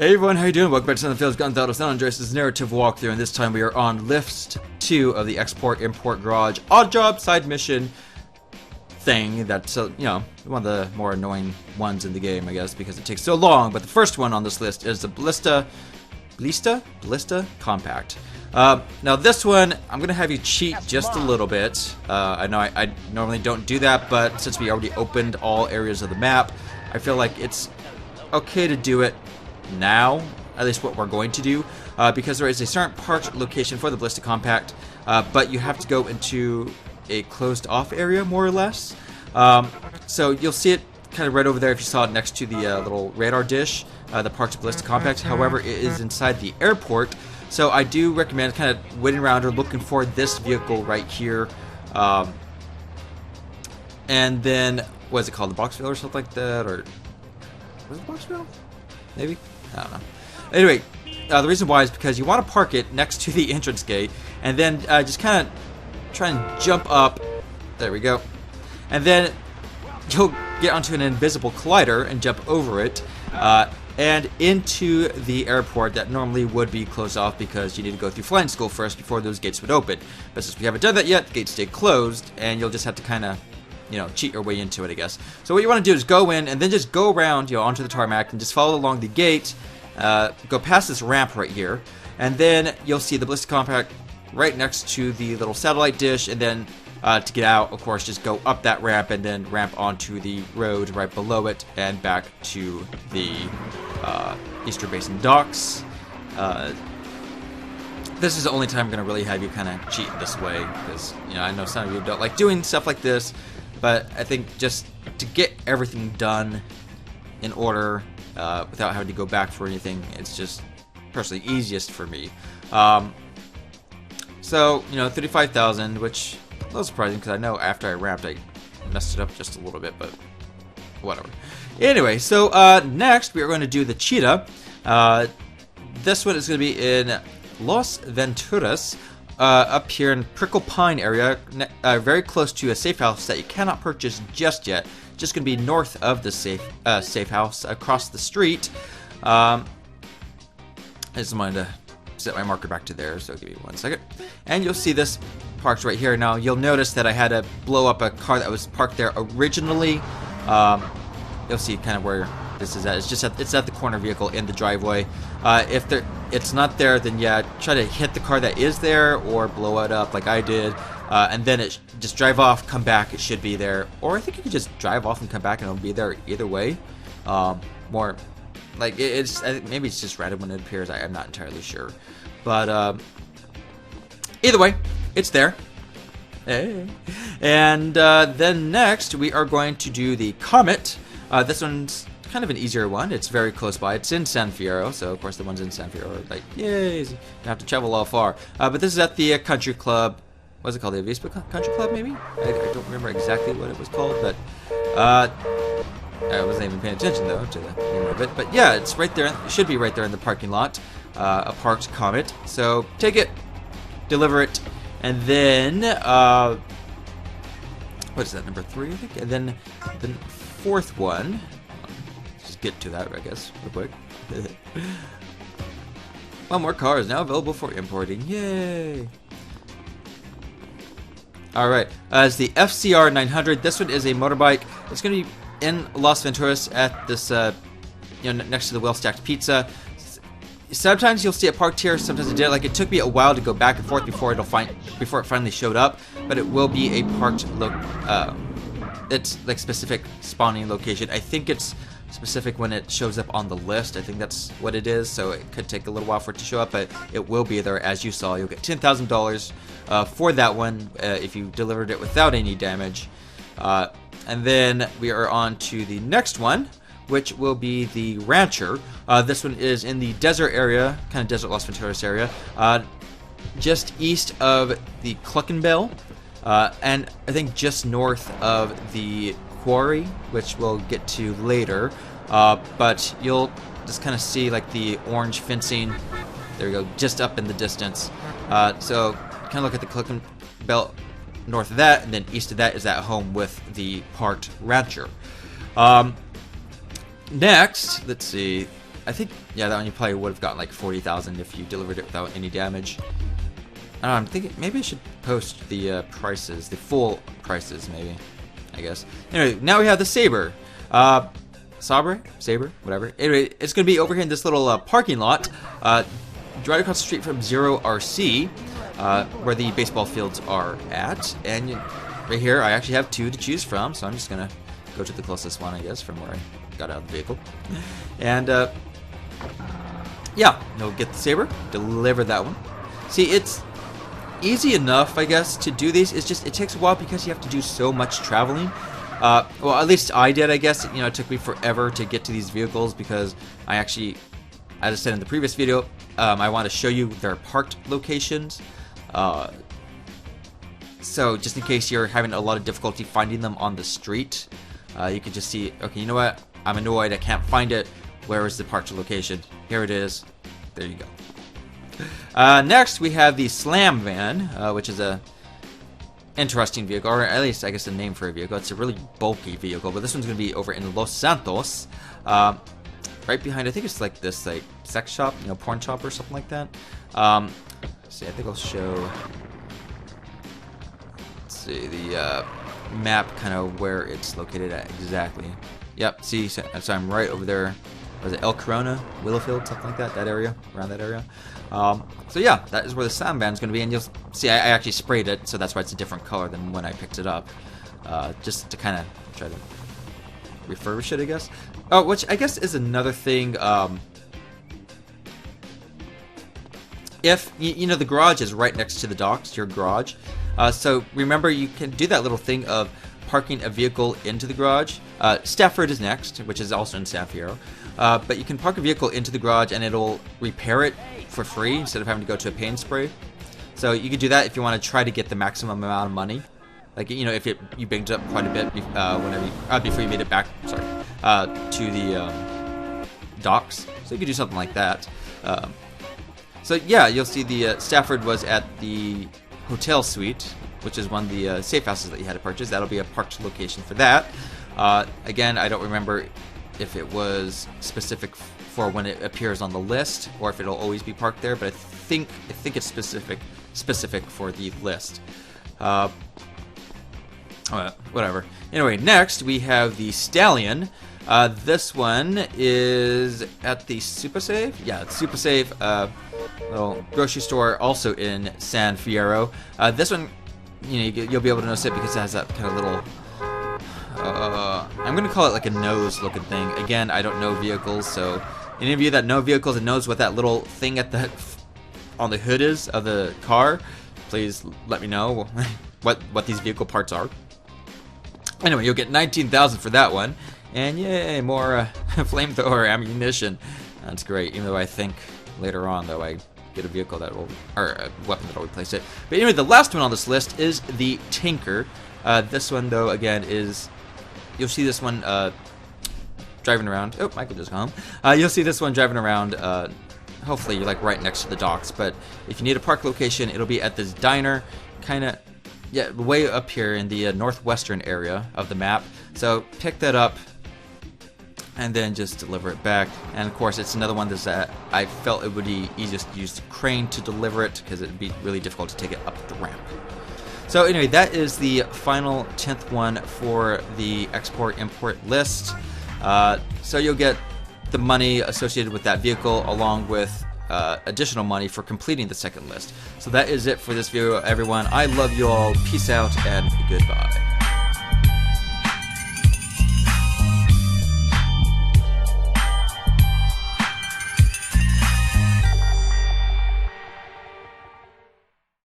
Hey everyone, how you doing? Welcome back to the Fields Guns Out of Andreas' narrative walkthrough, and this time we are on Lift 2 of the Export-Import Garage odd job side mission thing that's, you know, one of the more annoying ones in the game, I guess, because it takes so long. But the first one on this list is the Ballistic Compact. Now this one, I'm going to have you cheat just a little bit. I know I normally don't do that, but since we already opened all areas of the map, I feel like it's okay to do it now, at least what we're going to do, because there is a certain parked location for the Ballistic Compact, but you have to go into a closed off area, more or less. So you'll see it kind of right over there if you saw it next to the little radar dish, the parked Ballistic Compact. However, it is inside the airport, so I do recommend kind of waiting around or looking for this vehicle right here. And then, what is it called, the Boxville or something like that, or was it Boxville? Maybe? I don't know. Anyway, the reason why is because you want to park it next to the entrance gate, and then just kind of try and jump up. There we go. And then you'll get onto an invisible collider and jump over it, and into the airport that normally would be closed off because you need to go through flying school first before those gates would open. But since we haven't done that yet, the gates stay closed, and you'll just have to kind of, you know, cheat your way into it, I guess. So what you want to do is go in and then just go around, you know, onto the tarmac and just follow along the gate, go past this ramp right here, and then you'll see the Ballistic Compact right next to the little satellite dish, and then to get out, of course, just go up that ramp and then ramp onto the road right below it and back to the Eastern Basin docks. This is the only time I'm going to really have you kind of cheat this way, because, you know, I know some of you don't like doing stuff like this, but I think just to get everything done in order without having to go back for anything, it's just personally easiest for me. So, you know, 35,000, which a little surprising because I know after I ramped I messed it up just a little bit, but whatever. Anyway, so next we are going to do the Cheetah. This one is going to be in Los Venturas, up here in Prickle Pine area, very close to a safe house that you cannot purchase just yet. Just going to be north of the safe house, across the street. I just wanted to set my marker back to there, so give me 1 second. And you'll see this parked right here. Now you'll notice that I had to blow up a car that was parked there originally. You'll see kind of where this is at. It's at the corner vehicle in the driveway. If it's not there, then yeah, try to hit the car that is there or blow it up like I did, and then just drive off, come back. It should be there, or I think you could just drive off and come back and it'll be there either way. More like maybe it's just random when it appears. I'm not entirely sure, but either way, it's there. Hey. And then next we are going to do the Comet. This one's kind of an easier one. It's very close by. It's in San Fierro, so of course the ones in San Fierro are like, yay, you have to travel all far. But this is at the country club. What's it called? The Avispa Country Club, maybe? I don't remember exactly what it was called, but I wasn't even paying attention though to the name of it. But yeah, it's right there. It should be right there in the parking lot. A parked Comet. So take it, deliver it, and then what is that? Number 3, I think. And then the fourth one. Just get to that, I guess, real quick. One more car is now available for importing. Yay! Alright, it's the FCR 900. This one is a motorbike. It's going to be in Los Venturas at this, you know, next to the well-stacked pizza. Sometimes you'll see it parked here, sometimes it did. Like, it took me a while to go back and forth before it finally showed up, but it will be a parked it's like specific spawning location. I think it's specific when it shows up on the list. I think that's what it is, so it could take a little while for it to show up, but it will be there. As you saw, you'll get $10,000 for that one if you delivered it without any damage. And then we are on to the next one, which will be the Rancher. This one is in the desert area, kind of desert Los Venturas area, just east of the Cluckenbell, and I think just north of the quarry, which we'll get to later. But you'll just kind of see like the orange fencing. There we go, just up in the distance. So kind of look at the Cluckenbell north of that, and then east of that is that home with the parked Rancher. Next, let's see. I think Yeah, that one you probably would have gotten like 40,000 if you delivered it without any damage. I don't know, I'm thinking maybe I should post the prices, the prices maybe, I guess. Anyway, now we have the Saber. Saber, whatever. Anyway, it's going to be over here in this little parking lot, right across the street from Zero RC, where the baseball fields are at. And right here, I actually have 2 to choose from, so I'm just going to go to the closest one, I guess, from where I got out of the vehicle. And, yeah, you'll get the Saber, deliver that one. See, it's easy enough, I guess, to do these. It's just, it takes a while because you have to do so much traveling. Well, at least I did, I guess. You know, it took me forever to get to these vehicles because I actually, as I said in the previous video, I want to show you their parked locations. So just in case you're having a lot of difficulty finding them on the street, you can just see, okay, you know what? I'm annoyed, I can't find it. Where is the parked location? Here it is. There you go. Next, we have the Slam Van, which is a interesting vehicle, or at least I guess a name for a vehicle. It's a really bulky vehicle, but this one's going to be over in Los Santos, right behind, I think it's like this like sex shop, you know, porn shop or something like that. Let's see, I think I'll show, let's see, the map kind of where it's located at exactly. Yep, see, so I'm right over there. Was it El Corona, Willowfield, something like that, that area, around that area. So yeah, that is where the Slam Van is going to be, and you'll see I actually sprayed it, so that's why it's a different color than when I picked it up, just to kind of try to refurbish it, I guess. Oh, which I guess is another thing. If you know, the garage is right next to the docks, your garage. So remember, you can do that little thing of parking a vehicle into the garage. Stafford is next, which is also in San Fierro. But you can park a vehicle into the garage and it'll repair it for free instead of having to go to a paint spray. So you could do that if you want to try to get the maximum amount of money. Like, you know, if you banged it up quite a bit before you made it back, sorry, to the docks. So you could do something like that. So yeah, you'll see the Stafford was at the hotel suite, which is one of the safe houses that you had to purchase. That'll be a parked location for that. Again, I don't remember if it was specific for when it appears on the list or if it'll always be parked there, but I think it's specific for the list. Whatever. Anyway, next we have the Stallion. This one is at the Super Save. Yeah, it's Super Save, little grocery store also in San Fierro. This one, you know, you'll be able to notice it because it has that kind of little, I'm going to call it like a nose looking thing. Again, I don't know vehicles, so any of you that know vehicles and knows what that little thing at the on the hood is of the car, please let me know what these vehicle parts are. Anyway, you'll get 19,000 for that one, and yay, more flamethrower ammunition. That's great, even though I think later on, though, I get a vehicle that will, or a weapon that will replace it. But anyway, the last one on this list is the Tinker. This one, though, again, is, you'll see this one driving around. Oh, Michael just got home. You'll see this one driving around. Hopefully, you're like right next to the docks. But if you need a park location, it'll be at this diner, kind of, yeah, way up here in the northwestern area of the map. So pick that up and then just deliver it back. And of course, it's another one that I felt it would be easiest to use the crane to deliver it because it'd be really difficult to take it up the ramp. So anyway, that is the final 10th one for the export-import list. So you'll get the money associated with that vehicle along with additional money for completing the second list. So that is it for this video, everyone. I love you all. Peace out and goodbye.